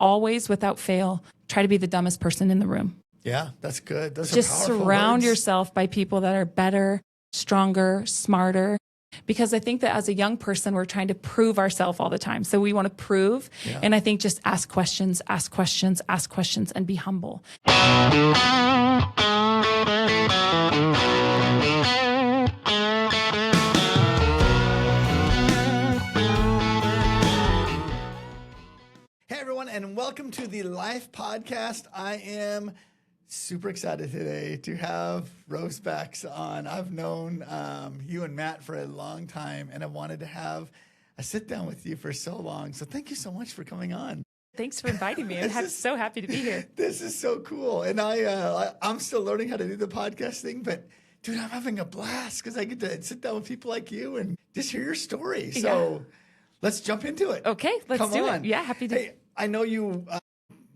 always, without fail, try to be the dumbest person in the room. Yeah, that's good. Those Just are powerful surround words. yourself by people that are better, stronger, smarter. Because I think that as a young person, we're trying to prove ourselves all the time. So we want to prove. Yeah. And I think just ask questions, and be humble. Hey, everyone, and welcome to the Life Podcast. I am super excited today to have Rosebacks on. I've known you and Matt for a long time, and I wanted to have a sit down with you for so long. So thank you so much for coming on. Thanks for inviting me. I'm so happy to be here. This is so cool. And I'm still learning how to do the podcast thing, but dude, I'm having a blast because I get to sit down with people like you and just hear your story. So let's jump into it. Okay, let's do on. it. Yeah, happy to. Hey, I know you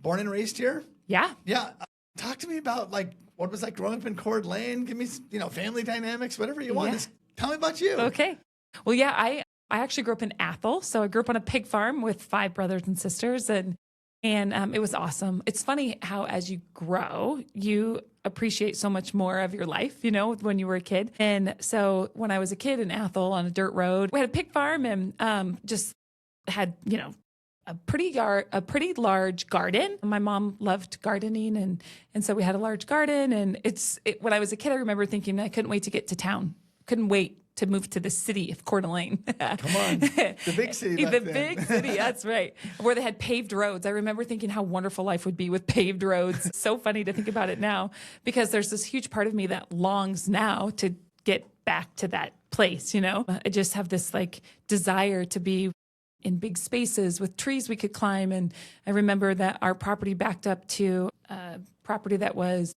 born and raised here. Yeah. Yeah. Talk to me about what it was like growing up in Coeur d'Alene. Give me, family dynamics, whatever you want. Yeah. Just tell me about you. Okay. Well, yeah, I actually grew up in Athol. So I grew up on a pig farm with 5 brothers and sisters, and it was awesome. It's funny how as you grow, you appreciate so much more of your life, when you were a kid. And so when I was a kid in Athol on a dirt road, we had a pig farm and just had, a pretty large garden. My mom loved gardening, and so we had a large garden. And when I was a kid, I remember thinking I couldn't wait to get to town. Couldn't wait to move to the city of Coeur d'Alene. Come on, the big city. Big city, that's right. Where they had paved roads. I remember thinking how wonderful life would be with paved roads. So funny to think about it now, because there's this huge part of me that longs now to get back to that place. I just have this desire to be in big spaces with trees we could climb. And I remember that our property backed up to a property that was,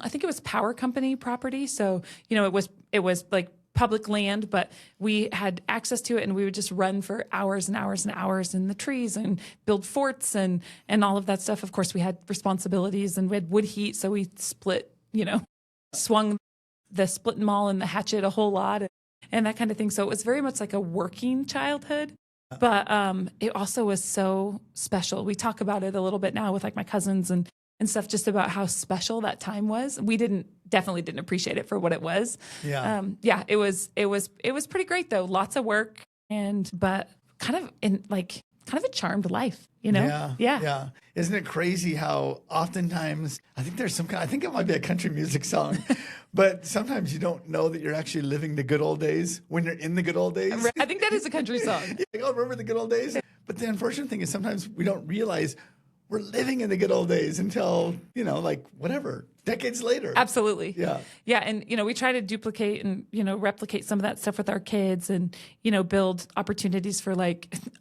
I think it was power company property. So, it was like public land, but we had access to it, and we would just run for hours and hours and hours in the trees and build forts and all of that stuff. Of course, we had responsibilities and we had wood heat. So we split, swung the split maul and the hatchet a whole lot and that kind of thing. So it was very much like a working childhood. But it also was so special. We talk about it a little bit now with my cousins and stuff, just about how special that time was. We definitely didn't appreciate it for what it was. Yeah. It was pretty great though. Lots of work but kind of a charmed life, Yeah. Isn't it crazy how oftentimes I think I think it might be a country music song, but sometimes you don't know that you're actually living the good old days when you're in the good old days. I think that is a country song. Remember the good old days? But the unfortunate thing is sometimes we don't realize we're living in the good old days until, decades later. Absolutely. Yeah. Yeah. And, we try to duplicate and, replicate some of that stuff with our kids and, build opportunities for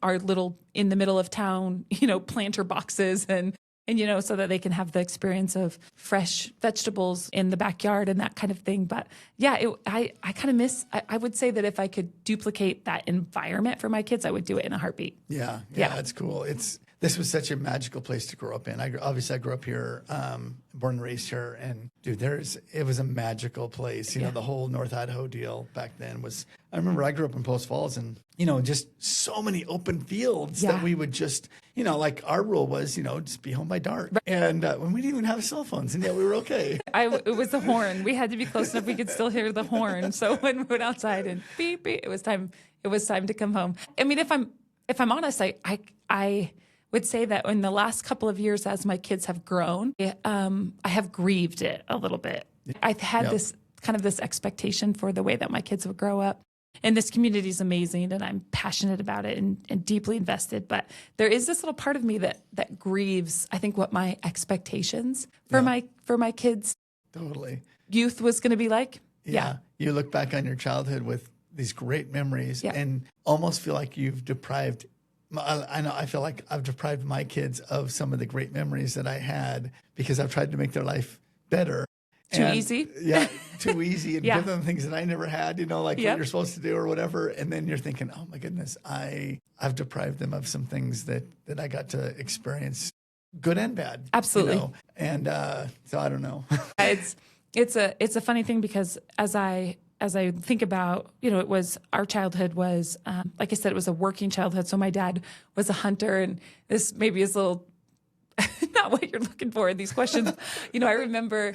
our little in the middle of town, planter boxes and, so that they can have the experience of fresh vegetables in the backyard and that kind of thing. But yeah, I kind of I would say that if I could duplicate that environment for my kids, I would do it in a heartbeat. Yeah. That's cool. This was such a magical place to grow up in. I grew up here, born and raised here, and dude, it was a magical place. The whole North Idaho deal back then was. I remember I grew up in Post Falls, and just so many open fields that we would just, our rule was, just be home by dark, and when we didn't even have cell phones, and yet we were okay. It was the horn. We had to be close enough we could still hear the horn. So when we went outside and beep beep, it was time to come home. I mean, if I'm honest, I would say that in the last couple of years, as my kids have grown, I have grieved it a little bit. I've had this expectation for the way that my kids would grow up. And this community is amazing, and I'm passionate about it and deeply invested. But there is this little part of me that grieves, I think, what my expectations for my kids' Totally youth was going to be like. Yeah. You look back on your childhood with these great memories and almost feel like you've deprived. I feel like I've deprived my kids of some of the great memories that I had because I've tried to make their life better. Too easy? Yeah, too easy. And give them things that I never had, what you're supposed to do or whatever. And then you're thinking, oh my goodness, I've deprived them of some things that I got to experience, good and bad. Absolutely. And so I don't know. It's a funny thing because as I think about, our childhood was, like I said, it was a working childhood. So my dad was a hunter, and this maybe is a little not what you're looking for in these questions. I remember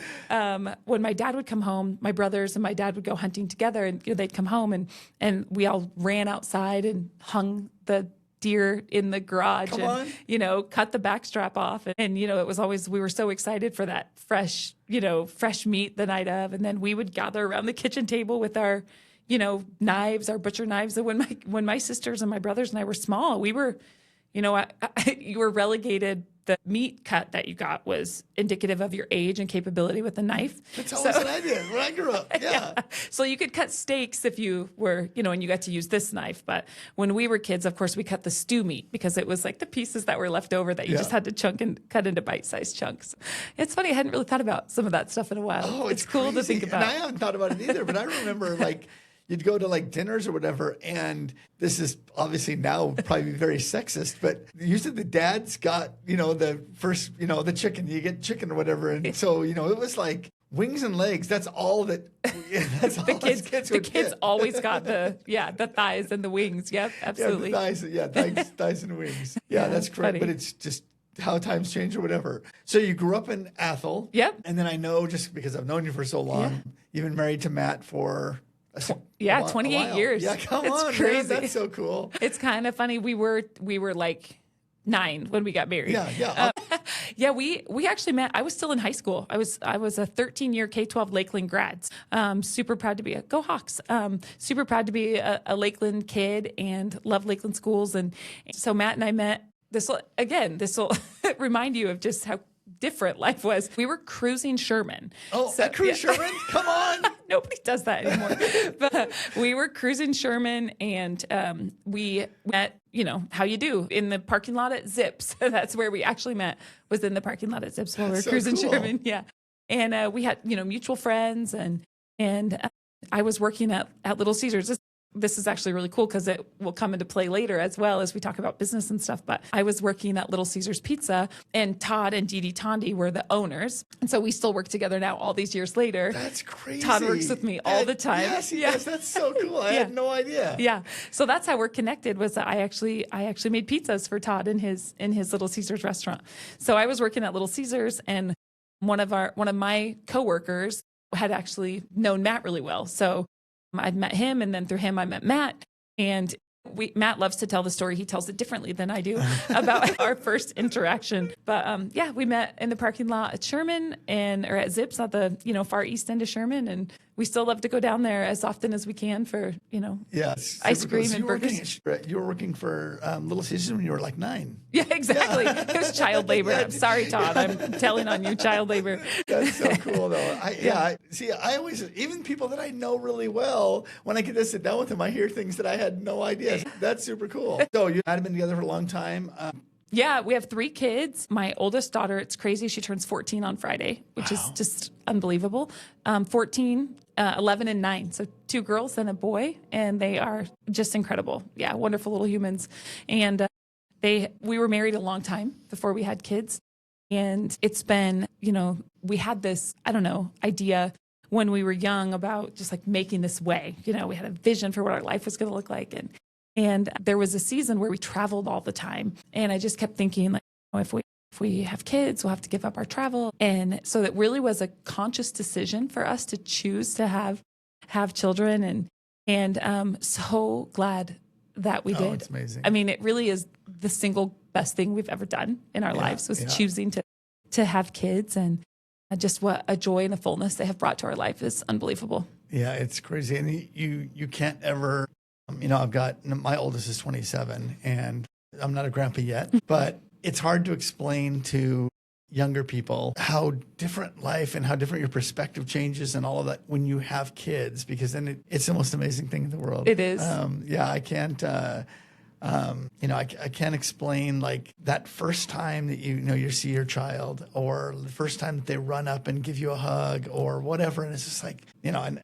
when my dad would come home, my brothers and my dad would go hunting together, and they'd come home, and we all ran outside and hung the deer in the garage and cut the backstrap off. And it was always, we were so excited for that fresh meat the night of. And then we would gather around the kitchen table with our, knives, our butcher knives. And when my sisters and my brothers and I were small, we were, you were relegated. The meat cut that you got was indicative of your age and capability with a knife. That's always what I did when I grew up. Yeah. So you could cut steaks if you were, and you got to use this knife. But when we were kids, of course, we cut the stew meat because it was like the pieces that were left over that you just had to chunk and cut into bite-sized chunks. It's funny. I hadn't really thought about some of that stuff in a while. Oh, it's cool to think about. And I haven't thought about it either, but I remember you'd go to dinners or whatever, and this is obviously now probably very sexist, but usually the dads got, the first, the chicken, you get chicken or whatever. And so, it was like wings and legs. That's all that, the kids always got the thighs and the wings. Yep, absolutely. Thighs and wings. Yeah, that's correct. Funny. But it's just how times change or whatever. So you grew up in Athol. Yep. And then I know, just because I've known you for so long, you've been married to Matt for 28 years. Yeah, come on, crazy. Man, that's so cool. It's kind of funny. We were like 9 when we got married. Yeah. We actually met. I was still in high school. I was a 13-year K-12 Lakeland grad. Super proud to be go Hawks. Super proud to be a Lakeland kid and love Lakeland schools. And so Matt and I met. This will remind you of just how different life was. We were cruising Sherman. Oh, Sherman? Come on. Nobody does that anymore. But we were cruising Sherman, and we met, how you do, in the parking lot at Zips. That's where we actually met, was in the parking lot at Zips while we were cruising Sherman. Yeah. And we had, mutual friends, and I was working at Little Caesars. This is actually really cool because it will come into play later as well as we talk about business and stuff. But I was working at Little Caesars Pizza, and Todd and Dee Dee Tondi were the owners. And so we still work together now all these years later. That's crazy. Todd works with me all the time. Yes, he does. That's so cool. I had no idea. Yeah. So that's how we're connected, was that I actually made pizzas for Todd in his Little Caesars restaurant. So I was working at Little Caesars, and one of my coworkers had actually known Matt really well. So I'd met him, and then through him I met Matt, and Matt loves to tell the story. He tells it differently than I do about our first interaction. But we met in the parking lot at Sherman or at Zips at the far east end of Sherman, and we still love to go down there as often as we can for ice cream and burgers. You were working for Little Caesars when you were like 9. Yeah, exactly. It was child labor. I'm sorry, Todd. I'm telling on you, child labor. That's so cool, though. I always, even people that I know really well, when I get to sit down with them, I hear things that I had no idea. That's super cool. So you had been together for a long time. Yeah, we have 3 kids. My oldest daughter, it's crazy. She turns 14 on Friday, which is just unbelievable. 14, 11, and 9. So 2 girls and a boy, and they are just incredible. Yeah, wonderful little humans. And we were married a long time before we had kids. And it's been, we had this, idea when we were young about just like making this way. We had a vision for what our life was going to look like. And there was a season where we traveled all the time. And I just kept thinking, if we have kids, we'll have to give up our travel. And so it really was a conscious decision for us to choose to have children. And so glad that we did. It's amazing. I mean, it really is the single best thing we've ever done in our lives, was choosing to have kids. And just what a joy and a fullness they have brought to our life is unbelievable. Yeah, it's crazy. And you can't ever... I've got, my oldest is 27, and I'm not a grandpa yet, but it's hard to explain to younger people how different life and how different your perspective changes and all of that when you have kids, because then it's the most amazing thing in the world. It is. I can't, I can't explain like that first time that you see your child, or the first time that they run up and give you a hug or whatever. And it's just like, and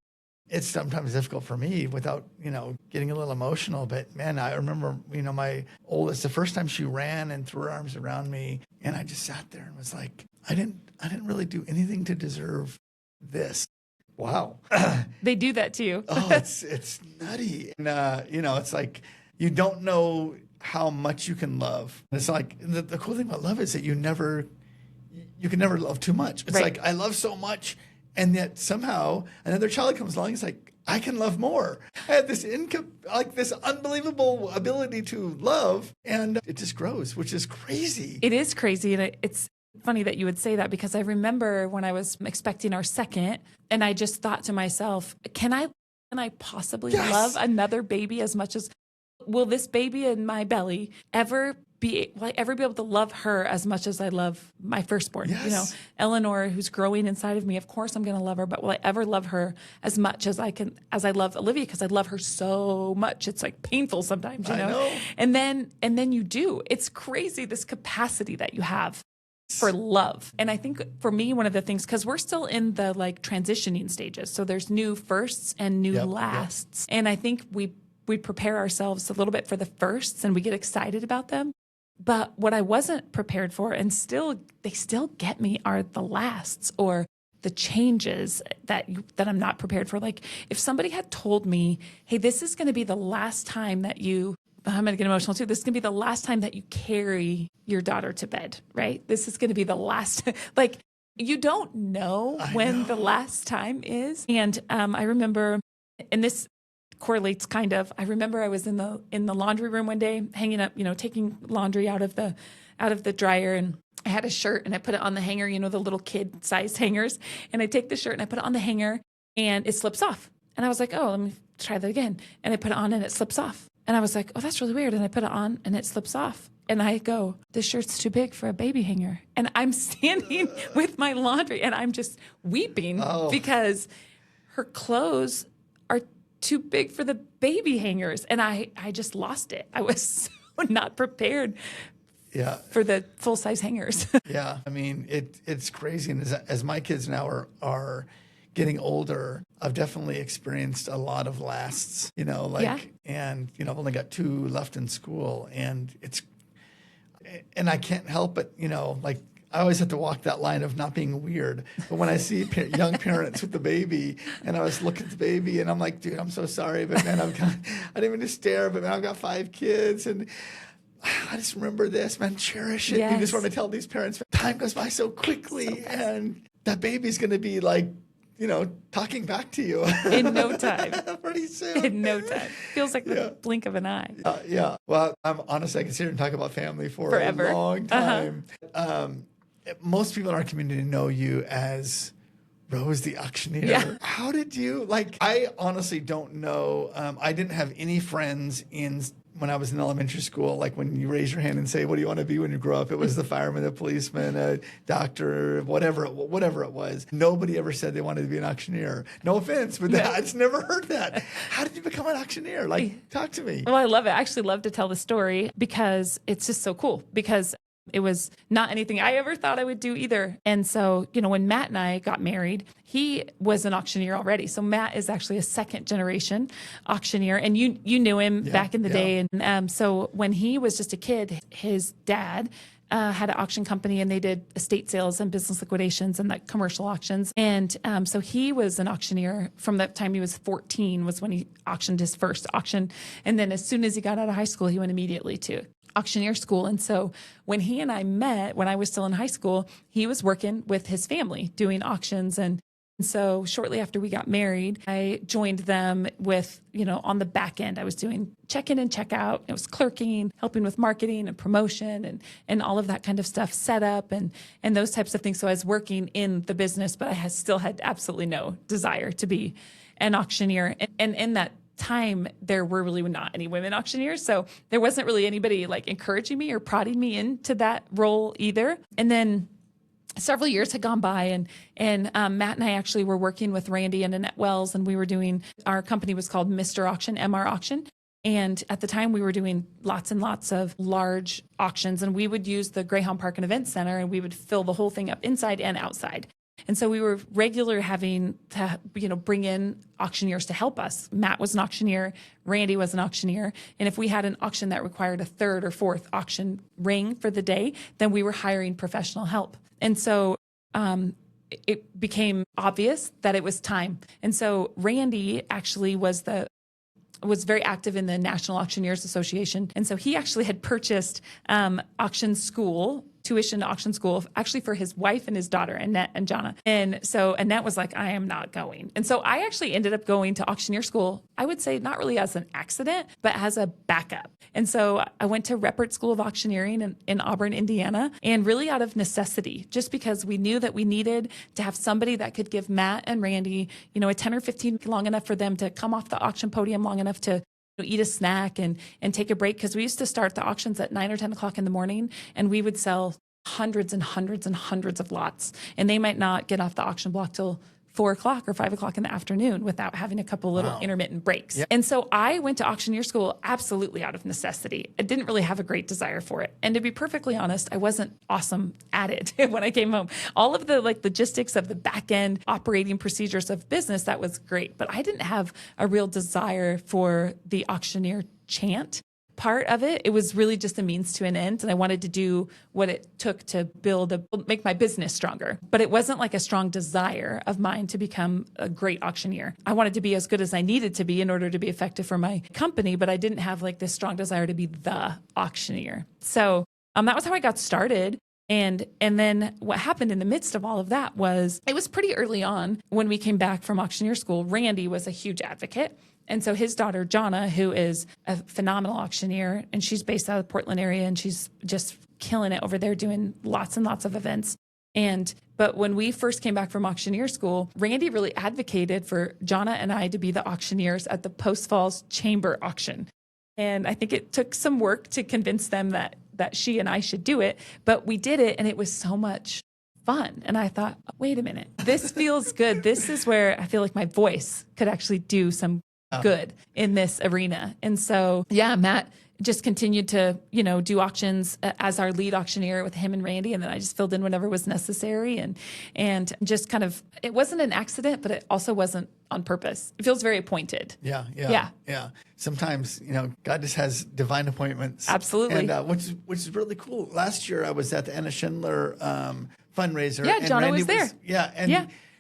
it's sometimes difficult for me without, getting a little emotional. But man, I remember, my oldest, the first time she ran and threw her arms around me, and I just sat there and was like, I didn't really do anything to deserve this. Wow. They do that to you. Oh, it's nutty. And, it's like, you don't know how much you can love. And it's like, the cool thing about love is that you never you can never love too much. It's Right. like, I love so much, and yet somehow another child comes along. It's like, I can love more. I had this this unbelievable ability to love, and it just grows, which is crazy. It is crazy. And it's funny that you would say that, because I remember when I was expecting our second, and I just thought to myself, can I possibly Yes. love another baby as much as, will this baby in my belly ever be able to love her as much as I love my firstborn? Yes. You know, Eleanor, who's growing inside of me, of course I'm going to love her, but will I ever love her as much as I love Olivia? Because I love her so much. It's like painful sometimes, you I know? know. And then you do. It's crazy, this capacity that you have for love. And I think for me, one of the things, because we're still in the like transitioning stages. So there's new firsts and new Yep, lasts. And I think we prepare ourselves a little bit for the firsts and we get excited about them. But what I wasn't prepared for, and they still get me, are the lasts, or the changes that I'm not prepared for. Like if somebody had told me, hey, this is going to be the last time that I'm going to get emotional too. This is going to be the last time that you carry your daughter to bed, right? This is going to be the last, like, you don't know when the last time is. And I remember, and this correlates kind of, I remember I was in the laundry room one day, hanging up, taking laundry out of the dryer, and I had a shirt and I put it on the hanger, the little kid sized hangers. And I take the shirt and I put it on the hanger and it slips off. And I was like, oh, let me try that again. And I put it on and it slips off. And I was like, oh, that's really weird. And I put it on and it slips off. And I go, this shirt's too big for a baby hanger. And I'm standing with my laundry and I'm just weeping because her clothes are too big for the baby hangers. And I just lost it. I was so not prepared for the full size hangers. Yeah. I mean, it's crazy. And as my kids now are getting older, I've definitely experienced a lot of lasts, and, I've only got 2 left in school, and I can't help but, I always have to walk that line of not being weird. But when I see young parents with the baby, and I was looking at the baby, and I'm like, dude, I'm so sorry, but man, I didn't even just stare, but man, I've got 5 kids, and I just remember this, man, cherish it. Yes. You just want to tell these parents, time goes by so quickly, and that baby's going to be like, talking back to you In no time. pretty soon. In no time. Feels like the blink of an eye. Yeah. Well, I'm honestly, I can sit here and talk about family for Forever. a long time. Most people in our community know you as Rose the auctioneer. Yeah. How did you, I honestly don't know. I didn't have any friends when I was in elementary school, like when you raise your hand and say, what do you want to be when you grow up? It was the fireman, the policeman, a doctor, whatever it was. Nobody ever said they wanted to be an auctioneer. No offense, but I just never heard that. How did you become an auctioneer? Talk to me. Well, I love it. I actually love to tell the story because it's just so cool, because it was not anything I ever thought I would do either. And so, when Matt and I got married, he was an auctioneer already. So Matt is actually a second generation auctioneer, and you knew him back in the day. And so when he was just a kid, his dad had an auction company, and they did estate sales and business liquidations and like commercial auctions. And so he was an auctioneer from the time he was 14 was when he auctioned his first auction. And then as soon as he got out of high school, he went immediately to auctioneer school. And so when he and I met, when I was still in high school, he was working with his family doing auctions. And so shortly after we got married, I joined them with, on the back end, I was doing check-in and check-out. It was clerking, helping with marketing and promotion and all of that kind of stuff, setup and those types of things. So I was working in the business, but I still had absolutely no desire to be an auctioneer. And in that time, there were really not any women auctioneers. So there wasn't really anybody encouraging me or prodding me into that role either. And then several years had gone by, and Matt and I actually were working with Randy and Annette Wells, and we were doing, our company was called Mr. Auction, MR Auction. And at the time we were doing lots and lots of large auctions, and we would use the Greyhound Park and Event Center, and we would fill the whole thing up inside and outside. And so we were regularly having to, bring in auctioneers to help us. Matt was an auctioneer, Randy was an auctioneer. And if we had an auction that required a 3rd or 4th auction ring for the day, then we were hiring professional help. And so it became obvious that it was time. And so Randy actually was very active in the National Auctioneers Association. And so he actually had purchased auction school tuition to auction school, actually for his wife and his daughter, Annette and Jonna. And so Annette was like, I am not going. And so I actually ended up going to auctioneer school, I would say not really as an accident, but as a backup. And so I went to Reppert School of Auctioneering in Auburn, Indiana, and really out of necessity, just because we knew that we needed to have somebody that could give Matt and Randy, a 10 or 15 long enough for them to come off the auction podium long enough to eat a snack and take a break. Because we used to start the auctions at 9 or 10 o'clock in the morning, and we would sell hundreds and hundreds and hundreds of lots. And they might not get off the auction block till 4 o'clock or 5 o'clock in the afternoon without having a couple little intermittent breaks. Yep. And so I went to auctioneer school absolutely out of necessity. I didn't really have a great desire for it. And to be perfectly honest, I wasn't awesome at it when I came home. All of the logistics of the back end operating procedures of business, that was great. But I didn't have a real desire for the auctioneer chant part of it. It was really just a means to an end. And I wanted to do what it took to make my business stronger. But it wasn't like a strong desire of mine to become a great auctioneer. I wanted to be as good as I needed to be in order to be effective for my company, but I didn't have this strong desire to be the auctioneer. So that was how I got started. And then what happened in the midst of all of that was, it was pretty early on when we came back from auctioneer school. Randy was a huge advocate. And so his daughter, Jonna, who is a phenomenal auctioneer, and she's based out of the Portland area, and she's just killing it over there doing lots and lots of events. But when we first came back from auctioneer school, Randy really advocated for Jonna and I to be the auctioneers at the Post Falls Chamber auction. And I think it took some work to convince them that she and I should do it, but we did it, and it was so much fun. And I thought, wait a minute, this feels good. This is where I feel like my voice could actually do some good in this arena. And so, Matt just continued to, do auctions as our lead auctioneer with him and Randy. And then I just filled in whenever was necessary, and just kind of, it wasn't an accident, but it also wasn't on purpose. It feels very appointed. Yeah. Sometimes, God just has divine appointments. Absolutely. And which is really cool. Last year I was at the Anna Schindler fundraiser. Yeah, Jonna was there.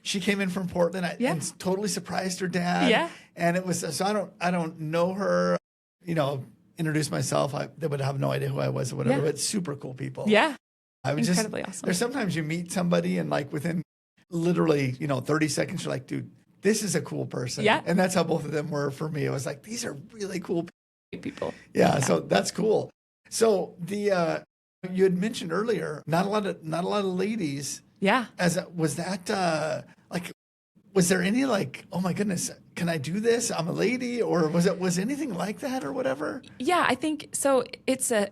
She came in from Portland and totally surprised her dad. Yeah. And it was, so I don't know her, introduce myself. They would have no idea who I was or whatever, but super cool people. Yeah. I was incredibly awesome. There's sometimes you meet somebody and within literally, 30 seconds, you're like, dude, this is a cool person. Yeah. And that's how both of them were for me. It was like, these are really cool people. Yeah. So that's cool. So you had mentioned earlier, not a lot of ladies. Yeah. Was there any oh my goodness, can I do this? I'm a lady, or was anything like that or whatever? Yeah, I think so. It's an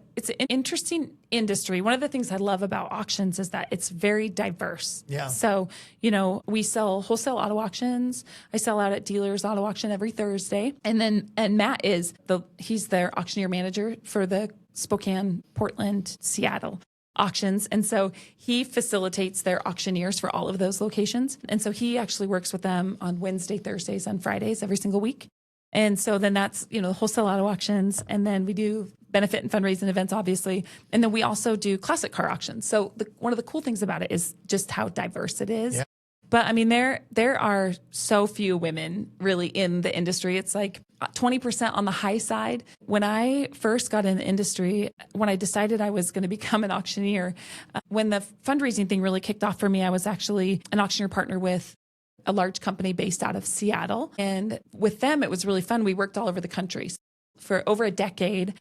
interesting industry. One of the things I love about auctions is that it's very diverse. Yeah. So, we sell wholesale auto auctions. I sell out at dealers auto auction every Thursday. And Matt he's their auctioneer manager for the Spokane, Portland, Seattle auctions. And so he facilitates their auctioneers for all of those locations. And so he actually works with them on Wednesday, Thursdays, and Fridays every single week. And so then that's, wholesale auto auctions. And then we do benefit and fundraising events, obviously. And then we also do classic car auctions. So one of the cool things about it is just how diverse it is. Yeah. But I mean, there are so few women really in the industry. It's 20% on the high side. When I first got in the industry, when I decided I was going to become an auctioneer, when the fundraising thing really kicked off for me, I was actually an auctioneer partner with a large company based out of Seattle. And with them, it was really fun. We worked all over the country. For over a decade,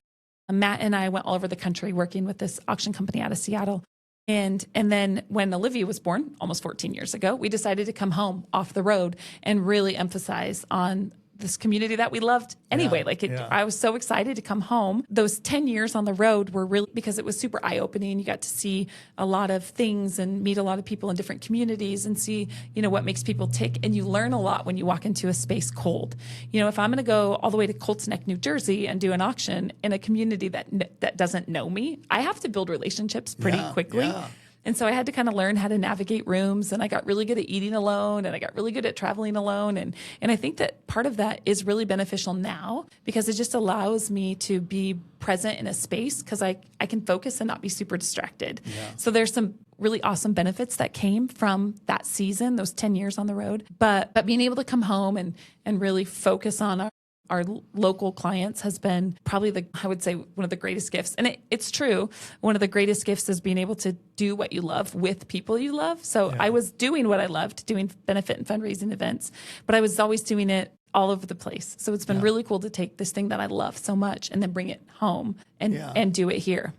Matt and I went all over the country working with this auction company out of Seattle. And then when Olivia was born, almost 14 years ago, we decided to come home off the road and really emphasize on this community that we loved anyway. I was so excited to come home. Those 10 years on the road were really, because it was super eye-opening. You got to see a lot of things and meet a lot of people in different communities and see, what makes people tick. And you learn a lot when you walk into a space cold. If I'm going to go all the way to Colts Neck, New Jersey and do an auction in a community that doesn't know me, I have to build relationships pretty quickly. Yeah. And so I had to kind of learn how to navigate rooms, and I got really good at eating alone, and I got really good at traveling alone. And I think that part of that is really beneficial now because it just allows me to be present in a space because I can focus and not be super distracted. Yeah. So there's some really awesome benefits that came from that season, those 10 years on the road. But being able to come home and really focus on our local clients has been probably I would say one of the greatest gifts. And it's true. One of the greatest gifts is being able to do what you love with people you love. So I was doing what I loved, doing benefit and fundraising events, but I was always doing it all over the place. So it's been really cool to take this thing that I love so much and then bring it home and do it here.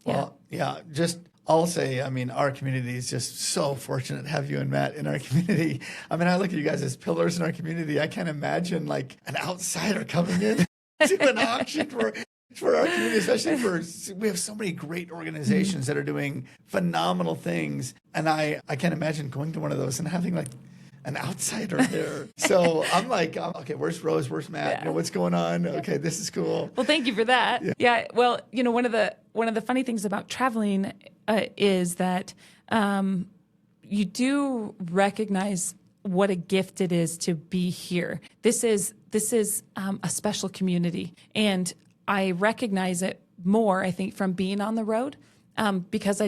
Well, just I'll say, I mean, our community is just so fortunate to have you and Matt in our community. I mean, I look at you guys as pillars in our community. I can't imagine like an outsider coming in to an auction for our community, especially we have so many great organizations that are doing phenomenal things. And I can't imagine going to one of those and having like an outsider there. So I'm like, okay, where's Rose? Where's Matt? You know, what's going on? Okay, this is cool. Well, thank you for that. Yeah. Well, you know, one of the funny things about traveling is that you do recognize what a gift it is to be here. This is a special community, and I recognize it more, I think, from being on the road because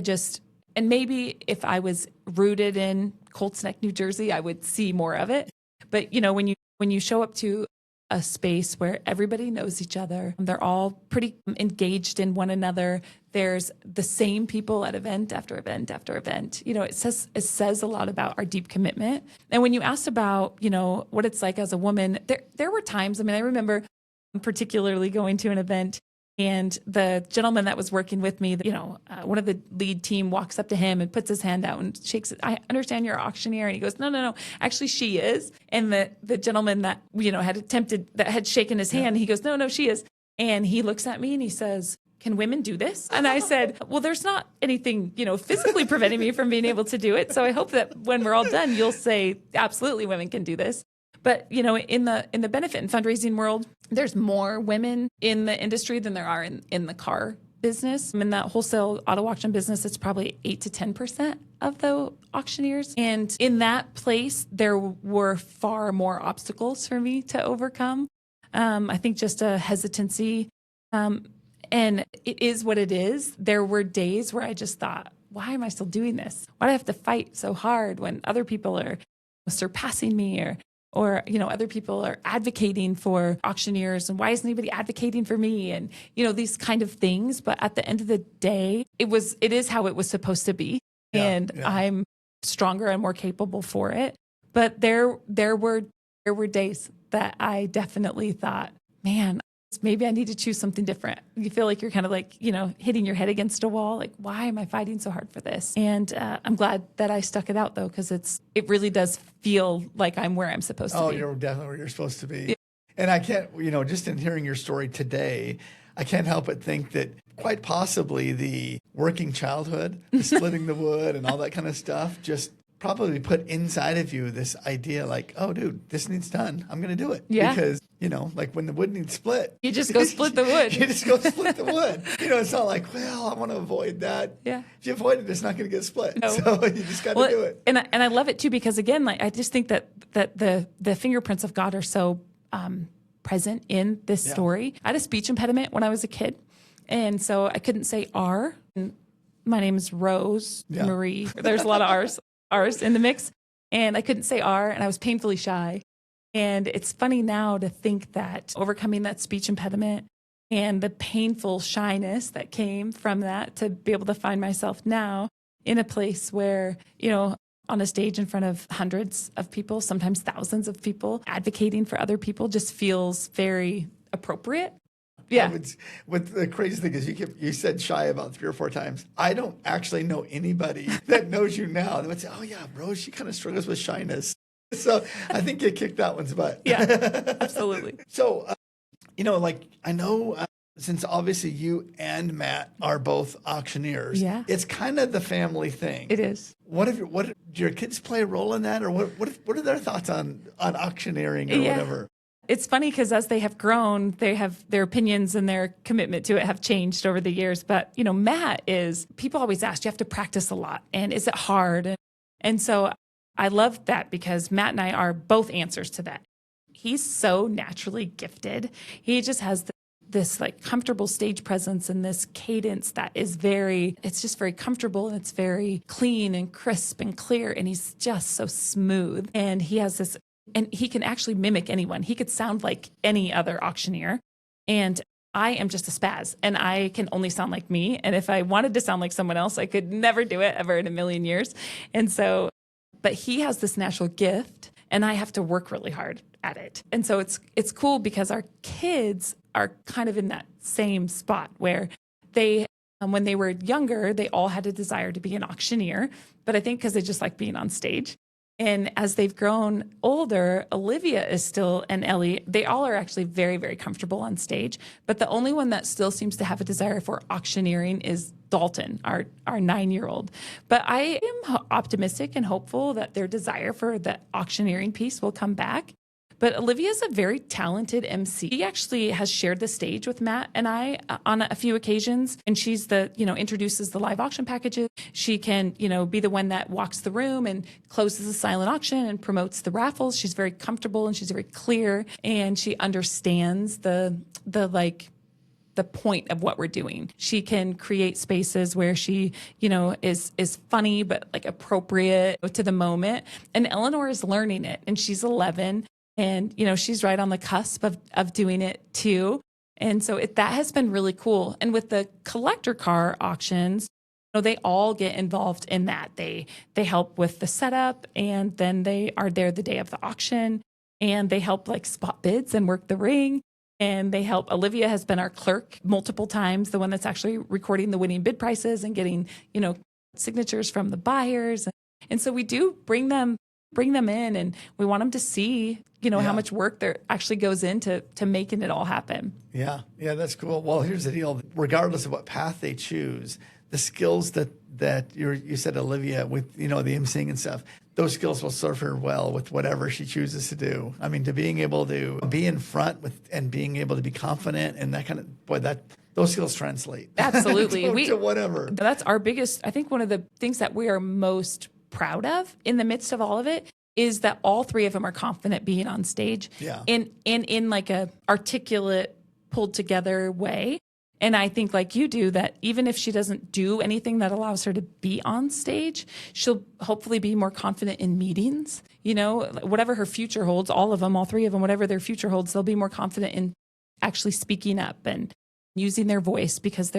and maybe if I was rooted in Colts Neck, New Jersey, I would see more of it. But you know, when you show up to a space where everybody knows each other, they're all pretty engaged in one another. There's the same people at event after event after event. You know, it says a lot about our deep commitment. And when you asked about, you know, what it's like as a woman, there were times. I mean, I remember particularly going to an event, and the gentleman that was working with me, you know, one of the lead team walks up to him and puts his hand out and shakes it. I understand you're an auctioneer. And he goes, no. Actually, she is. And the gentleman that, you know, had shaken his hand, he goes, no, she is. And he looks at me and he says, can women do this? And I said, well, there's not anything, you know, physically preventing me from being able to do it. So I hope that when we're all done, you'll say, absolutely, women can do this. But, you know, in the benefit and fundraising world, there's more women in the industry than there are in the car business. In that wholesale auto auction business, it's probably 8 to 10% of the auctioneers. And in that place, there were far more obstacles for me to overcome. I think just a hesitancy. And it is what it is. There were days where I just thought, why am I still doing this? Why do I have to fight so hard when other people are surpassing me or you know, other people are advocating for auctioneers, and why isn't anybody advocating for me? And, you know, these kind of things. But at the end of the day, it is how it was supposed to be. And I'm stronger and more capable for it. But there were days that I definitely thought, man, maybe I need to choose something different. You feel like you're kind of like, you know, hitting your head against a wall. Like, why am I fighting so hard for this? And I'm glad that I stuck it out, though, because it really does feel like I'm where I'm supposed to be. Oh, you're definitely where you're supposed to be. Yeah. And I can't, you know, just in hearing your story today, I can't help but think that quite possibly the working childhood, the splitting the wood and all that kind of stuff, just probably put inside of you this idea like, oh, dude, this needs done. I'm going to do it. Yeah. Because, you know, like when the wood needs split. You just go split the wood. You just go split the wood. You know, it's not like, well, I want to avoid that. Yeah. If you avoid it, it's not going to get split. No. So you just got to do it. And I love it, too, because, again, like I just think that the fingerprints of God are so present in this story. I had a speech impediment when I was a kid. And so I couldn't say R. And my name is Rose Marie. There's a lot of R's in the mix. And I couldn't say R, and I was painfully shy. And it's funny now to think that overcoming that speech impediment and the painful shyness that came from that, to be able to find myself now in a place where, you know, on a stage in front of hundreds of people, sometimes thousands of people, advocating for other people just feels very appropriate. Yeah. What the crazy thing is, you said shy about 3 or 4 times. I don't actually know anybody that knows you now that would say, oh, yeah, Rose, she kind of struggles with shyness. So I think you kicked that one's butt. Yeah, absolutely. So, you know, like I know since obviously you and Matt are both auctioneers, it's kind of the family thing. It is. Do your kids play a role in that? Or what are their thoughts on auctioneering or whatever? It's funny because as they have grown, they have their opinions and their commitment to it have changed over the years. But, you know, Matt people always ask, you have to practice a lot. And is it hard? And so I love that because Matt and I are both answers to that. He's so naturally gifted. He just has this like comfortable stage presence and this cadence that is it's just very comfortable, and it's very clean and crisp and clear. And he's just so smooth. And he has this and he can actually mimic anyone. He could sound like any other auctioneer. And I am just a spaz and I can only sound like me. And if I wanted to sound like someone else, I could never do it ever in a million years. And so, but he has this natural gift and I have to work really hard at it. And so it's cool because our kids are kind of in that same spot where they, when they were younger, they all had a desire to be an auctioneer, but I think because they just like being on stage. And as they've grown older, Olivia is still, and Ellie, they all are actually very, very comfortable on stage. But the only one that still seems to have a desire for auctioneering is Dalton, our 9-year-old. But I am optimistic and hopeful that their desire for the auctioneering piece will come back. But Olivia is a very talented MC. She actually has shared the stage with Matt and I on a few occasions. And she's the, introduces the live auction packages. She can, be the one that walks the room and closes the silent auction and promotes the raffles. She's very comfortable and she's very clear and she understands the point of what we're doing. She can create spaces where she, is funny, but like appropriate to the moment. And Eleanor is learning it and she's 11. And, she's right on the cusp of doing it too. And so that has been really cool. And with the collector car auctions, they all get involved in that. They help with the setup and then they are there the day of the auction and they help like spot bids and work the ring. And they help. Olivia has been our clerk multiple times, the one that's actually recording the winning bid prices and getting, signatures from the buyers. And so we do bring them in and we want them to see, how much work there actually goes into making it all happen. Yeah, that's cool. Well, here's the deal. Regardless of what path they choose, the skills that you said, Olivia, with, the emceeing and stuff, those skills will serve her well with whatever she chooses to do. I mean, to being able to be in front and being able to be confident and that kind of, those skills translate. Absolutely. to whatever. That's our biggest, I think one of the things that we are most proud of in the midst of all of it is that all three of them are confident being on stage in like a articulate, pulled together way. And I think like you do that even if she doesn't do anything that allows her to be on stage, she'll hopefully be more confident in meetings, whatever her future holds, all three of them, whatever their future holds, they'll be more confident in actually speaking up and using their voice because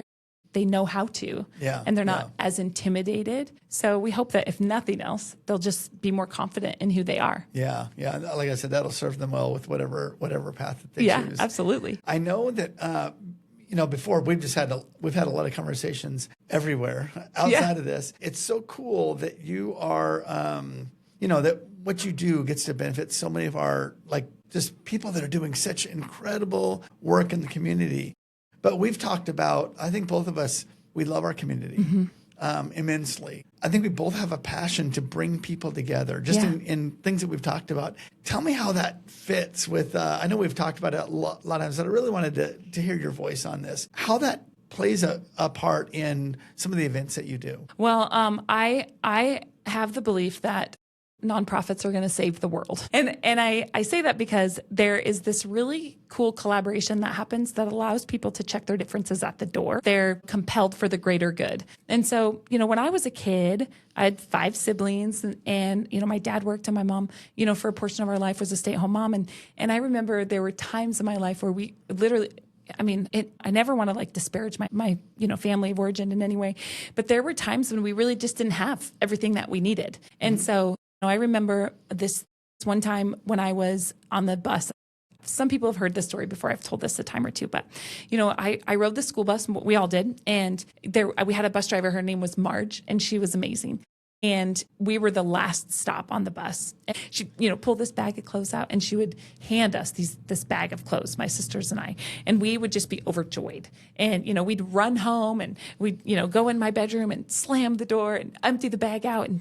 they know how to, and they're not as intimidated. So we hope that if nothing else, they'll just be more confident in who they are. Yeah. Like I said, that'll serve them well with whatever path that they choose. Yeah, absolutely. I know that, before we've had a lot of conversations everywhere outside of this. It's so cool that you are, that what you do gets to benefit so many of our, just people that are doing such incredible work in the community. But we've talked about, I think both of us, we love our community immensely. I think we both have a passion to bring people together, just in things that we've talked about. Tell me how that fits with, I know we've talked about it a lot of times, but I really wanted to hear your voice on this. How that plays a part in some of the events that you do. Well, I have the belief that nonprofits are going to save the world. And I say that because there is this really cool collaboration that happens that allows people to check their differences at the door. They're compelled for the greater good. And so, when I was a kid, I had 5 siblings and my dad worked and my mom, for a portion of our life was a stay-at-home mom. And I remember there were times in my life where we literally, I never want to disparage my family of origin in any way, but there were times when we really just didn't have everything that we needed. And so I remember this one time when I was on the bus. Some people have heard this story before. I've told this a time or two, but I rode the school bus. We all did, and we had a bus driver. Her name was Marge, and she was amazing. And we were the last stop on the bus. And she, pull this bag of clothes out, and she would hand us this bag of clothes, my sisters and I, and we would just be overjoyed. And we'd run home, and we'd go in my bedroom and slam the door and empty the bag out, and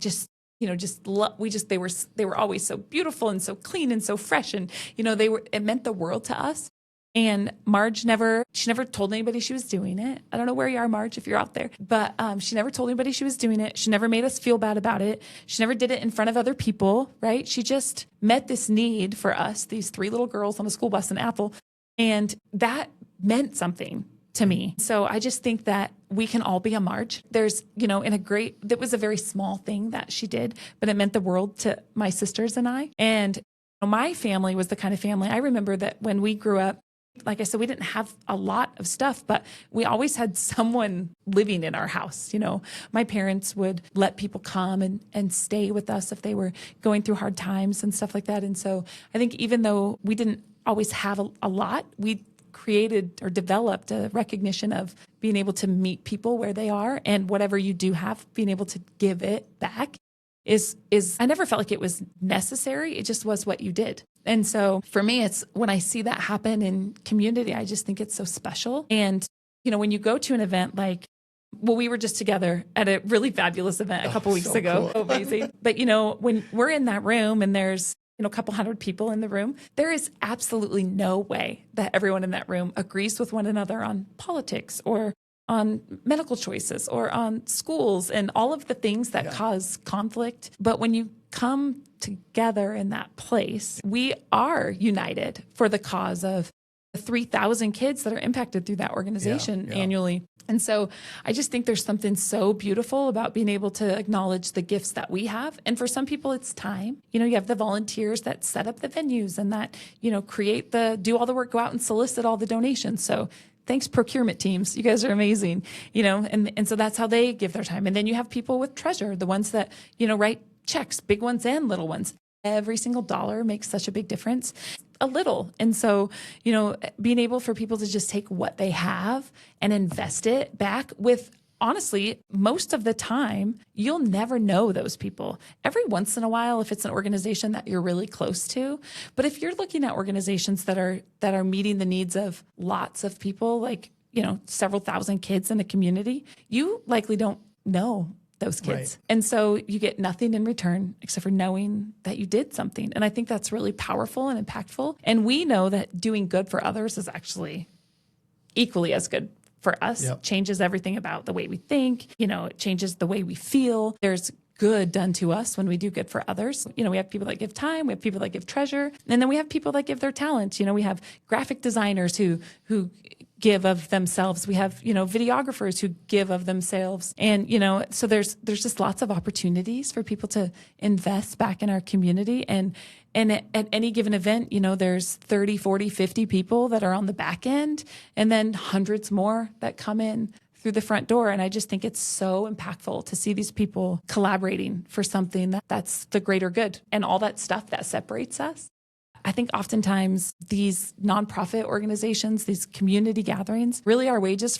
they were always so beautiful and so clean and so fresh. And, it meant the world to us. And Marge never told anybody she was doing it. I don't know where you are, Marge, if you're out there, but she never told anybody she was doing it. She never made us feel bad about it. She never did it in front of other people, right? She just met this need for us, these 3 little girls on a school bus in Apple. And that meant something to me. So I just think that we can all be a Marge. There's, that was a very small thing that she did, but it meant the world to my sisters and I. And My family was the kind of family, I remember that when we grew up, like I said, we didn't have a lot of stuff, but we always had someone living in our house. My parents would let people come and stay with us if they were going through hard times and stuff like that. And so I think even though we didn't always have a lot, we created or developed a recognition of being able to meet people where they are, and whatever you do have, being able to give it back is I never felt like it was necessary. It just was what you did. And so for me, it's when I see that happen in community, I just think it's so special. And, when you go to an event like, well, we were just together at a really fabulous event a couple weeks ago. Cool. Amazing. But, when we're in that room and there's, a couple hundred people in the room, there is absolutely no way that everyone in that room agrees with one another on politics or on medical choices or on schools and all of the things that cause conflict. But when you come together in that place, we are united for the cause of the 3,000 kids that are impacted through that organization annually. And so I just think there's something so beautiful about being able to acknowledge the gifts that we have. And for some people, it's time. You have the volunteers that set up the venues and that, do all the work, go out and solicit all the donations. So thanks, procurement teams. You guys are amazing, and so that's how they give their time. And then you have people with treasure, the ones that, write checks, big ones and little ones. Every single dollar makes such a big difference. A little. And so, being able for people to just take what they have and invest it back with, honestly, most of the time, you'll never know those people. Every once in a while, if it's an organization that you're really close to, but if you're looking at organizations that are meeting the needs of lots of people, like, several thousand kids in a community, you likely don't know those kids. Right. And so you get nothing in return except for knowing that you did something. And I think that's really powerful and impactful. And we know that doing good for others is actually equally as good for us. Yep. Changes everything about the way we think, it changes the way we feel. There's good done to us when we do good for others. We have people that give time, we have people that give treasure, and then we have people that give their talent. We have graphic designers who give of themselves. We have, videographers who give of themselves. And, so there's just lots of opportunities for people to invest back in our community. And at any given event, there's 30, 40, 50 people that are on the back end, and then hundreds more that come in through the front door. And I just think it's so impactful to see these people collaborating for something that's the greater good, and all that stuff that separates us. I think oftentimes these nonprofit organizations, these community gatherings, really are ways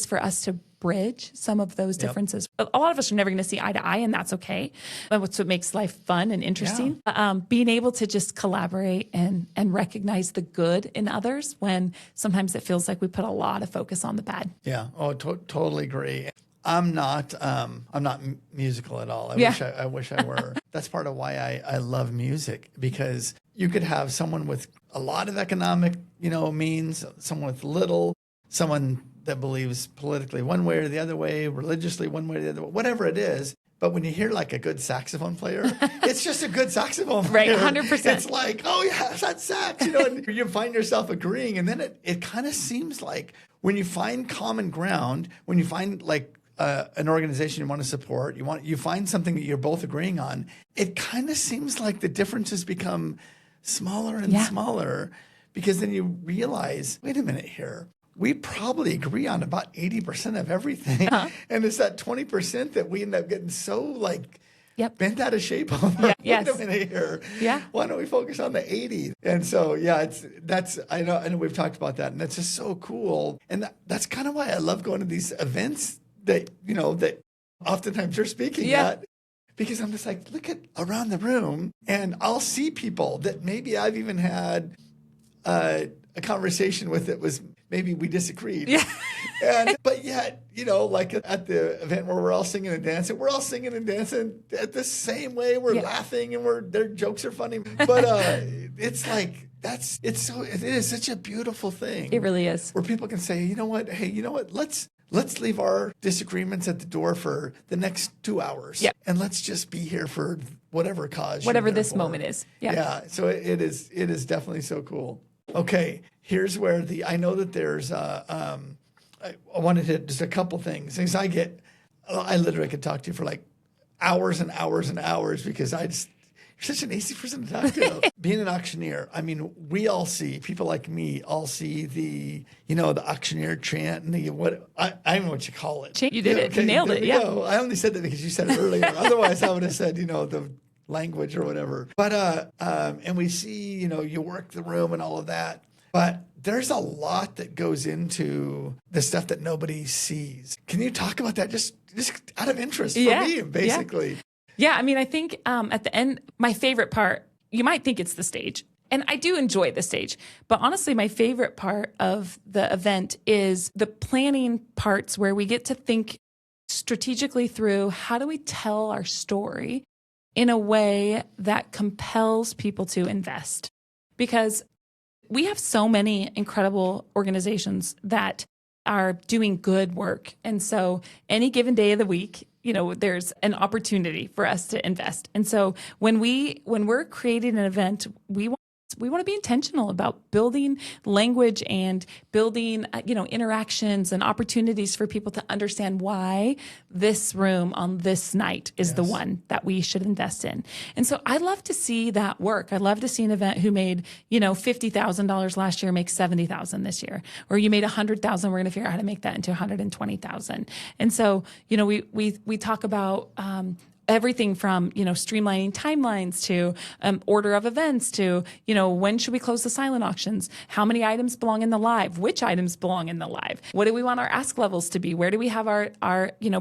for us to bridge some of those differences. A lot of us are never going to see eye to eye, and that's okay. That's what makes life fun and interesting. Being able to just collaborate and recognize the good in others when sometimes it feels like we put a lot of focus on the bad. Yeah. Oh, totally agree. I'm not musical at all. I wish I were. That's part of why I love music, because you could have someone with a lot of economic, means, someone with little, someone that believes politically one way or the other way, religiously one way or the other way, whatever it is. But when you hear like a good saxophone player, it's just a good saxophone player. Right, 100%. It's like, oh yeah, that's sax, and you find yourself agreeing. And then it kind of seems like when you find common ground, when you find like an organization you want to support, you find something that you're both agreeing on, it kind of seems like the differences become smaller and smaller, because then you realize, wait a minute here, we probably agree on about 80% of everything. And it's that 20% that we end up getting so like bent out of shape over. Wait a minute here. Yeah. Why don't we focus on the 80? And so, I know we've talked about that, and that's just so cool. And that's kind of why I love going to these events that, that oftentimes you're speaking at, because I'm just like, look at around the room, and I'll see people that maybe I've even had a conversation with that was maybe we disagreed. But yet, like at the event where we're all singing and dancing at the same way. We're laughing, and their jokes are funny. But it's like, it is such a beautiful thing. It really is. Where people can say, let's leave our disagreements at the door for the next 2 hours. And let's just be here for whatever cause. Whatever this moment is. Yeah. So it is definitely so cool. Okay. Here's where I know that there's, I wanted to just a couple things. Things I literally could talk to you for like hours and hours and hours, because You're such an easy person to talk to. Being an auctioneer, I mean, we all see, people like me, all see the auctioneer chant and I don't know what you call it. You did it. You nailed it. Yeah. Go. I only said that because you said it earlier. Otherwise, I would have said, the language or whatever. But, and we see, you work the room and all of that. But there's a lot that goes into the stuff that nobody sees. Can you talk about that just out of interest for me, basically? Yeah. I mean, I think at the end, my favorite part, you might think it's the stage. And I do enjoy the stage. But honestly, my favorite part of the event is the planning parts where we get to think strategically through how do we tell our story in a way that compels people to invest. Because we have so many incredible organizations that are doing good work. And so any given day of the week, there's an opportunity for us to invest. And so when we're creating an event, we want to be intentional about building language and building, interactions and opportunities for people to understand why this room on this night is the one that we should invest in. And so I love to see that work. I love to see an event who made, $50,000 last year make $70,000 this year, or you made $100,000. We're going to figure out how to make that into $120,000. And so, we talk about, everything from, streamlining timelines to order of events to, when should we close the silent auctions? How many items belong in the live? Which items belong in the live? What do we want our ask levels to be? Where do we have our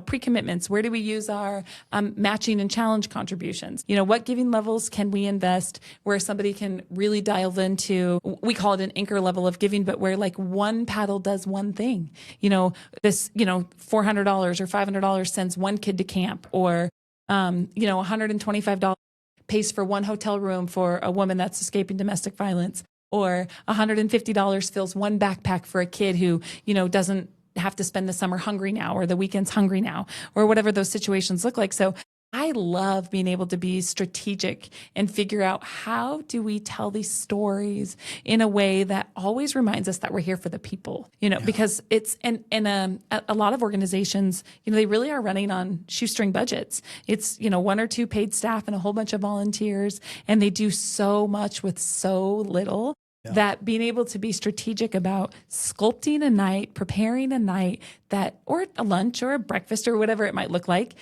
pre-commitments? Where do we use our matching and challenge contributions? What giving levels can we invest where somebody can really dial into, we call it an anchor level of giving, but where like one paddle does one thing. This, $400 or $500 sends one kid to camp, or $125 pays for one hotel room for a woman that's escaping domestic violence, or $150 fills one backpack for a kid who, doesn't have to spend the summer hungry now or the weekends hungry now, or whatever those situations look like. So I love being able to be strategic and figure out how do we tell these stories in a way that always reminds us that we're here for the people, because it's, and a lot of organizations, they really are running on shoestring budgets. It's, one or two paid staff and a whole bunch of volunteers, and they do so much with so little. That being able to be strategic about sculpting a night, preparing a night that, or a lunch or a breakfast or whatever it might look like,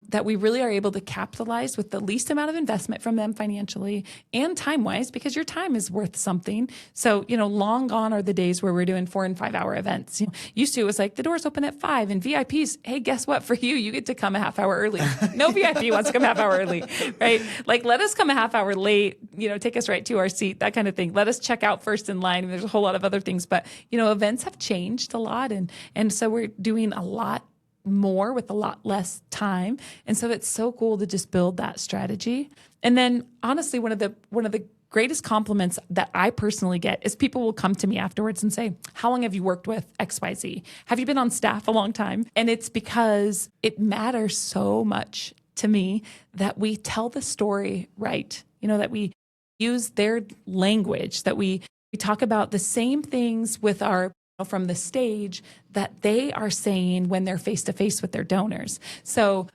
that we really are able to capitalize with the least amount of investment from them financially and time-wise, because your time is worth something. So, long gone are the days where we're doing 4 and 5 hour events. Used to, it was like the doors open at 5 and VIPs, hey, guess what? For you get to come a half hour early. No VIP wants to come a half hour early, right? Like, let us come a half hour late, take us right to our seat, that kind of thing. Let us check out first in line. There's a whole lot of other things, but, events have changed a lot. And so we're doing a lot more with a lot less time. And so it's so cool to just build that strategy. And then honestly, one of the greatest compliments that I personally get is people will come to me afterwards and say, how long have you worked with XYZ? Have you been on staff a long time? And it's because it matters so much to me that we tell the story right, that we use their language, that we talk about the same things with our from the stage that they are saying when they're face to face with their donors. So,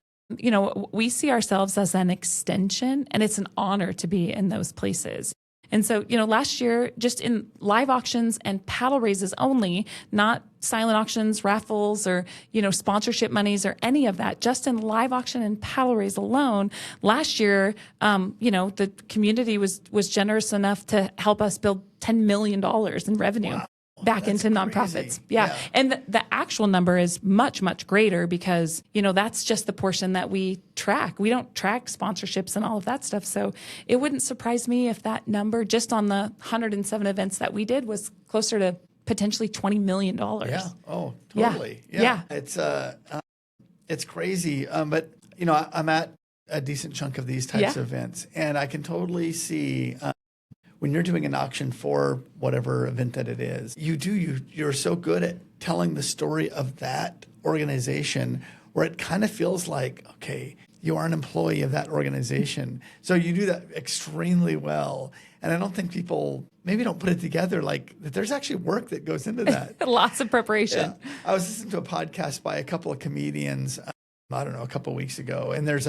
we see ourselves as an extension, and it's an honor to be in those places. And so, last year, just in live auctions and paddle raises only, not silent auctions, raffles, or, sponsorship monies or any of that, just in live auction and paddle raise alone, last year, the community was generous enough to help us build $10 million in revenue. Wow. Back into nonprofits. Crazy. Yeah. And the actual number is much, much greater because, that's just the portion that we track. We don't track sponsorships and all of that stuff. So it wouldn't surprise me if that number just on the 107 events that we did was closer to potentially $20 million. Yeah. Oh, totally. Yeah. It's crazy. But, I'm at a decent chunk of these types of events, and I can totally see when you're doing an auction for whatever event that it is, you're so good at telling the story of that organization where it kind of feels like, okay, you are an employee of that organization. So you do that extremely well. And I don't think people maybe don't put it together like that there's actually work that goes into that. Lots of preparation. Yeah. I was listening to a podcast by a couple of comedians, a couple of weeks ago, and there's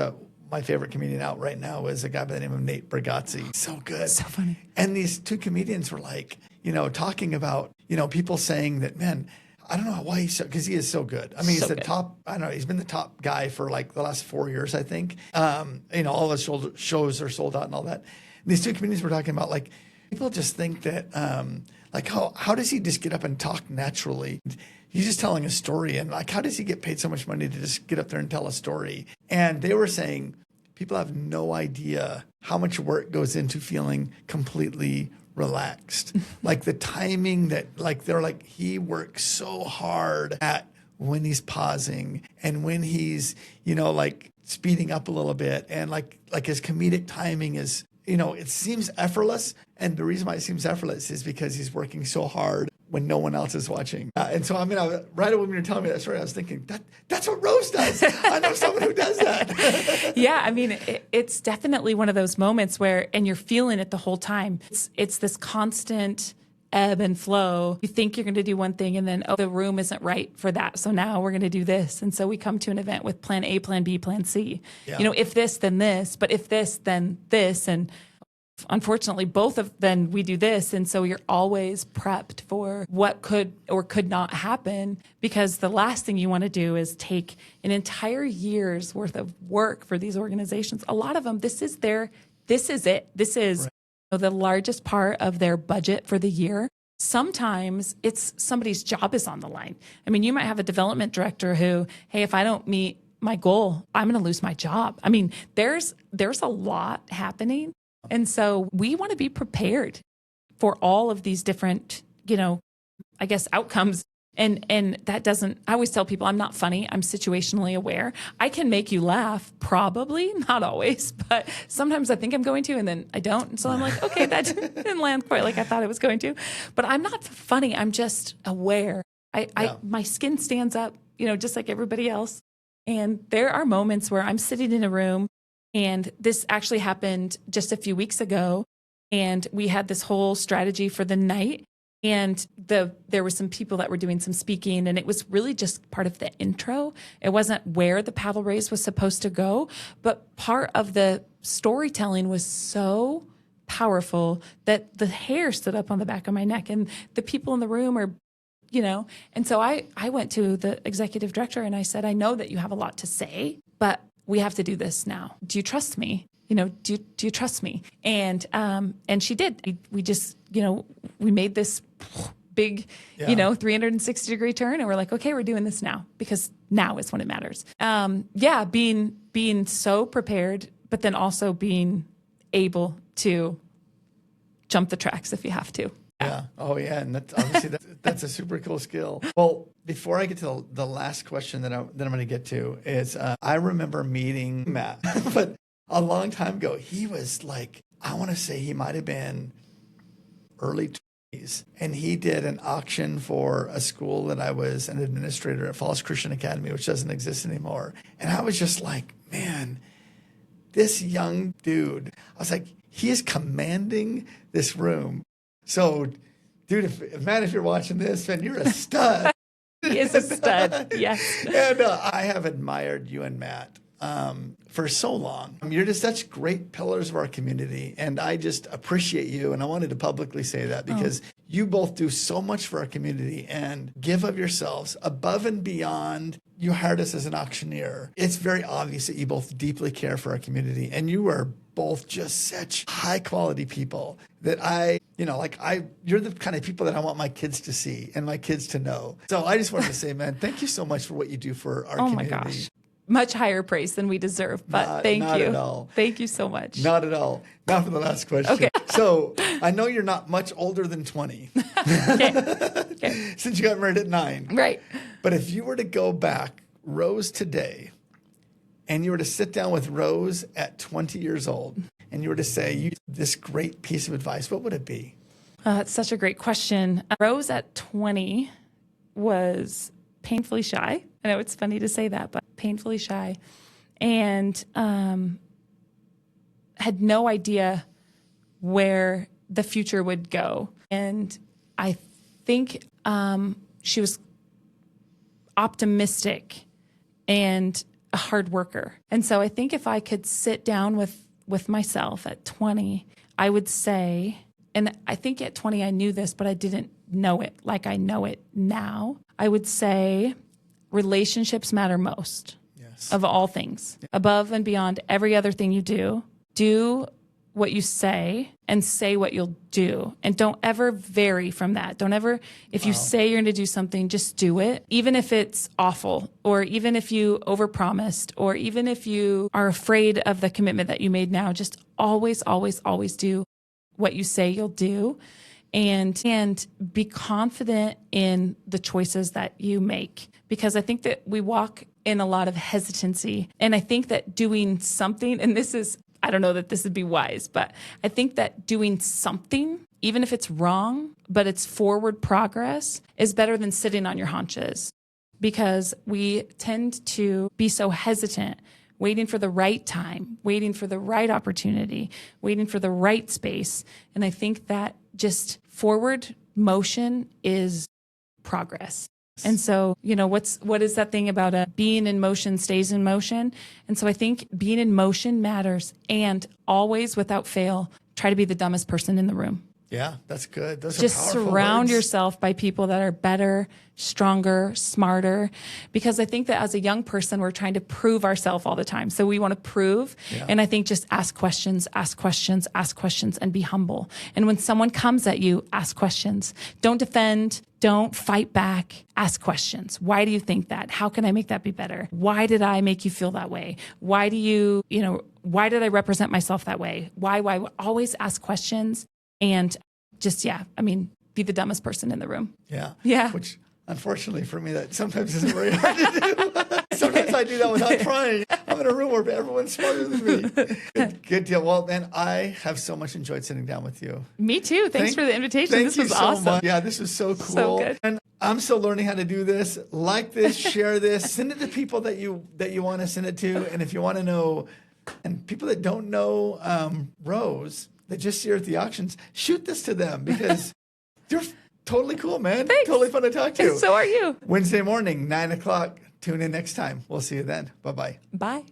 my favorite comedian out right now is a guy by the name of Nate Bargatze. So good. So funny. And these two comedians were like, talking about, people saying that, man, I don't know why he's so, because he is so good. I mean, he's So the good. top, I don't know, he's been the top guy for like the last 4 years, I think. All his shows are sold out and all that. And these two comedians were talking about like, people just think that, how does he just get up and talk naturally? He's just telling a story. And like, how does he get paid so much money to just get up there and tell a story? And they were saying, people have no idea how much work goes into feeling completely relaxed. Like the timing that, like, they're like, he works so hard at when he's pausing and when he's, like speeding up a little bit. And like his comedic timing is, it seems effortless. And the reason why it seems effortless is because he's working so hard when no one else is watching. And so, right away when you're telling me that story, I was thinking, that's what Rose does. I know someone who does that. Yeah, I mean, it's definitely one of those moments where, and you're feeling it the whole time. It's this constant ebb and flow. You think you're going to do one thing and then, the room isn't right for that. So now we're going to do this. And so we come to an event with plan A, plan B, plan C. Yeah. If this, then this, but if this, then this. And unfortunately, both of then we do this. And so you're always prepped for what could or could not happen, because the last thing you want to do is take an entire year's worth of work for these organizations. A lot of them, this is it. This is right. The largest part of their budget for the year. Sometimes it's somebody's job is on the line. I mean, you might have a development director who, hey, if I don't meet my goal, I'm going to lose my job. I mean, there's a lot happening. And so we want to be prepared for all of these different, outcomes. And that doesn't, I always tell people I'm not funny. I'm situationally aware. I can make you laugh, probably, not always, but sometimes I think I'm going to, and then I don't. And so I'm like, okay, that didn't land quite like I thought it was going to. But I'm not funny. I'm just aware. My skin stands up, just like everybody else. And there are moments where I'm sitting in a room, and this actually happened just a few weeks ago. And we had this whole strategy for the night. And there were some people that were doing some speaking, and it was really just part of the intro. It wasn't where the paddle raise was supposed to go, but part of the storytelling was so powerful that the hair stood up on the back of my neck, and the people in the room are, and so I went to the executive director and I said, I know that you have a lot to say, but we have to do this now. Do you trust me? Do you trust me? And she did. We just, we made this big, 360-degree turn, and we're like, okay, we're doing this now, because now is when it matters. Being so prepared, but then also being able to jump the tracks if you have to. Yeah. Oh, yeah. And that's a super cool skill. Well, before I get to the last question that I'm going to get to is, I remember meeting Matt, but a long time ago, he was like, I want to say he might have been early 20s. And he did an auction for a school that I was an administrator at, Falls Christian Academy, which doesn't exist anymore. And I was just like, man, this young dude, I was like, he is commanding this room. So, dude, if you're watching this, man, you're a stud. He is a stud, yes. And I have admired you and Matt for so long. You're just such great pillars of our community, and I just appreciate you. And I wanted to publicly say that because you both do so much for our community and give of yourselves above and beyond. You hired us as an auctioneer. It's very obvious that you both deeply care for our community, and you are both just such high quality people that you're the kind of people that I want my kids to see and my kids to know. So I just wanted to say, man, thank you so much for what you do for our community. Oh my gosh. Much higher praise than we deserve, but thank you. Not at all. Thank you so much. Not at all. Now for the last question. Okay. So I know you're not much older than 20. Okay. Since you got married at 9. Right. But if you were to go back, Rose today, and you were to sit down with Rose at 20 years old, and you were to say this great piece of advice, what would it be? It's such a great question. Rose at 20 was painfully shy. I know it's funny to say that, but painfully shy, and had no idea where the future would go. And I think she was optimistic and a hard worker. And so I think if I could sit down with myself at 20, I would say, and I think at 20 I knew this, but I didn't know it like I know it now. I would say relationships matter most of all things. Above and beyond every other thing you do, do what you say and say what you'll do. And don't ever vary from that. Don't ever, if you say you're going to do something, just do it. Even if it's awful, or even if you overpromised, or even if you are afraid of the commitment that you made now, just always, always, always do what you say you'll do. And be confident in the choices that you make. Because I think that we walk in a lot of hesitancy. And I think that doing something, and this is, I don't know that this would be wise, but I think that doing something, even if it's wrong, but it's forward progress, is better than sitting on your haunches. Because we tend to be so hesitant, waiting for the right time, waiting for the right opportunity, waiting for the right space. And I think that just forward motion is progress. And so, what is that thing about being in motion stays in motion? And so I think being in motion matters, and always, without fail, try to be the dumbest person in the room. Yeah, that's good. Those Just are powerful surround words. yourself by people that are better, stronger, smarter, because I think that as a young person, we're trying to prove ourselves all the time. So we want to prove. Yeah. And I think just ask questions, and be humble. And when someone comes at you, ask questions. Don't defend. Don't fight back. Ask questions. Why do you think that? How can I make that be better? Why did I make you feel that way? Why did I represent myself that way? Why? Always ask questions. And just, be the dumbest person in the room. Yeah. Yeah. Which, unfortunately for me, that sometimes isn't very hard to do. Sometimes I do that without trying. I'm in a room where everyone's smarter than me. Good deal. Well, man, I have so much enjoyed sitting down with you. Me too. Thanks for the invitation. Thank This you was so awesome. much. Yeah, this was so cool. So good. And I'm still learning how to do this. Like this, share this, send it to people that you want to send it to. And if you want to know, and people that don't know Rose, that just see her at the auctions, shoot this to them, because you're totally cool, man. Thanks. Totally fun to talk to. So are you. Wednesday morning, 9 o'clock. Tune in next time. We'll see you then. Bye-bye. Bye.